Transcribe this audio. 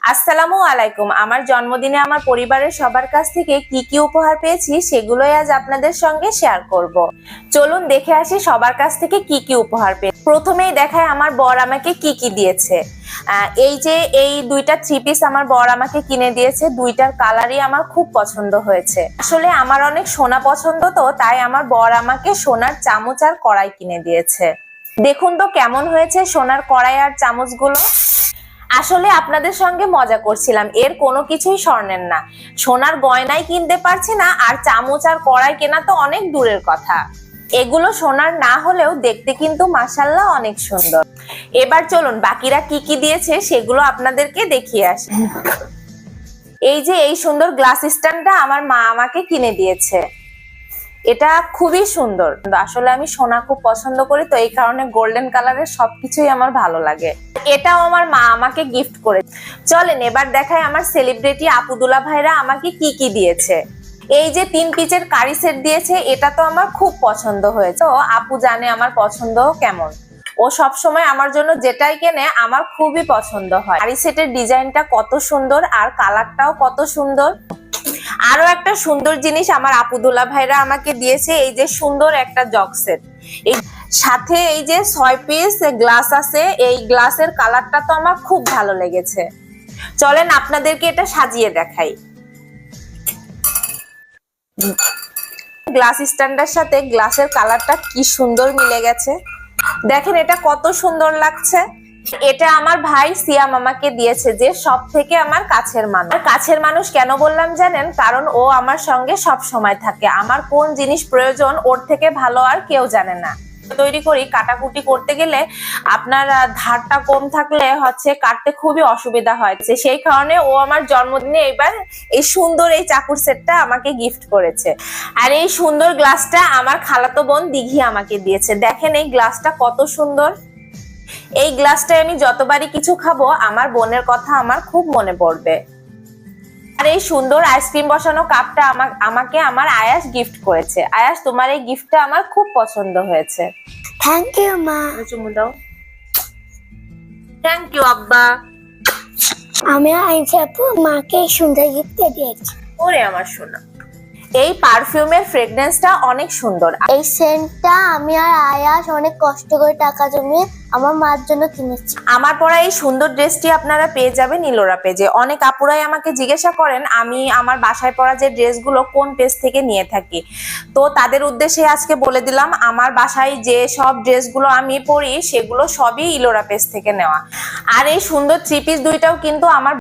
আসসালামু আলাইকুম। আমার জন্মদিনে আমার পরিবারের সবার কাছ থেকে কি কি উপহার পেয়েছি সেগুলোই আজ আপনাদের সঙ্গে শেয়ার করব। চলুন দেখে আসি সবার কাছ থেকে কি কি উপহার পেয়েছি। প্রথমেই দেখায় আমার বর আমাকে কি কি দিয়েছে। এই যে এই দুইটা থ্রি পিস আমার বর আমাকে কিনে দিয়েছে, দুইটার কালারই আমার খুব পছন্দ হয়েছে। আসলে আমার অনেক সোনা পছন্দ, তো তাই আমার বর আমাকে সোনার চামচ আর কড়াই কিনে দিয়েছে। দেখুন তো কেমন হয়েছে সোনার কড়াই আর চামচগুলো। আসলে আপনাদের সঙ্গে মজা করছিলাম, এর কোনো কিছুই স্বর্ণের না। সোনার গয়নাই কিনতে পারছি না, আর চামচ আর কড়াই কেনা তো অনেক দূরের কথা। এগুলো সোনার না হলেও দেখতে কিন্তু মাশাআল্লাহ অনেক সুন্দর। এবার চলুন বাকিরা কি কি দিয়েছে সেগুলো আপনাদেরকে দেখিয়ে আসি। এই যে এই সুন্দর গ্লাস স্ট্যান্ডটা আমার মা আমাকে কিনে দিয়েছে। এটা খুবই সুন্দর। আসলে আমি সোনা খুব পছন্দ করি, তো এই কারণে গোল্ডেন কালারের সবকিছুই আমার ভালো লাগে। এটাও আমার মা আমাকে গিফট করে। চলেন এবার দেখাই আমার সেলিব্রিটি আপু দুলা ভাইরা আমাকে কি কি দিয়েছে। এই যে 3 পিসের কারি সেট দিয়েছে, এটা তো আমার খুব পছন্দ হয়েছে। তো আপু জানে আমার পছন্দ কেমন, ও সব সময় আমার জন্য যেটাই কেনে আমার খুবই পছন্দ হয়। কারি সেটের ডিজাইনটা কত সুন্দর আর কালারটাও কত সুন্দর। আরো একটা সুন্দর জিনিস আমার আপু দুলা ভাইরা আমাকে দিয়েছে, এই যে সুন্দর একটা জগ সেট। এই সাথে এই যে 6 পিস গ্লাস আছে, এই গ্লাসের কালারটা তো আমার খুব ভালো লেগেছে। চলেন আপনাদেরকে এটা সাজিয়ে দেখাই। গ্লাস স্ট্যান্ডের সাথে গ্লাসের কালারটা কি সুন্দর মিলে গেছে, দেখেন এটা কত সুন্দর লাগছে। এটা আমার ভাই সিয়াম আমাকে দিয়েছে, যে সব থেকে আমার কাছের মানুষ। কাছের মানুষ কেন বললাম জানেন? কারণ ও আমার সঙ্গে সব সময় থাকে। আমার কোন জিনিস প্রয়োজন ওর থেকে ভালো আর কেউ জানে না। তৈরি করি, কাটাকুটি করতে গেলে আপনার ধারটা কম থাকলে কাটতে খুবই অসুবিধা হয়। সেই কারণে ও আমার জন্মদিনে এবার এই সুন্দর এই চাকুর সেটটা আমাকে গিফট করেছে। আর এই সুন্দর গ্লাসটা আমার খালাতো বোন দিঘি আমাকে দিয়েছে। দেখেন এই গ্লাসটা কত সুন্দর। এই গ্লাসটায় আমি যতবারই কিছু খাবো আমার বোনের কথা আমার খুব মনে পড়বে। আর এই সুন্দর আইসক্রিম বসানো কাপটা আমাকে আমার আয়াস গিফট করেছে। আয়াস, তোমার এই গিফটটা আমার খুব পছন্দ হয়েছে। থ্যাংক ইউ মা। চুমু দাও। থ্যাংক ইউ আব্বা। আমি আইনছি আপু মাকে সুন্দর গিফট দিয়েছি। ওরে আমার সোনা। এই পারফিউমের ফ্রেগনেন্সটা অনেক সুন্দর। এই সেন্টটা আমি আর আয়াস অনেক কষ্ট করে টাকা জমিয়ে আমার মার জন্য কিনেছি। আমার পরা এই সুন্দর ড্রেসটি আপনারা পেয়ে যাবেন ইলোরা পেজে। অনেক আপুরাই আমাকে জিজ্ঞাসা করেন আমি আমার বাসায় পরা যে ড্রেসগুলো কোন পেজ থেকে নিয়ে থাকি, তো তাদের উদ্দেশ্যে আজকে বলে দিলাম আমার বাসায় যে সব ড্রেসগুলো আমি পরি সেগুলো সবই ইলোরা পেজ থেকে নেওয়া। আর এই সুন্দর থ্রি পিস দুইটাও কিন্তু আমার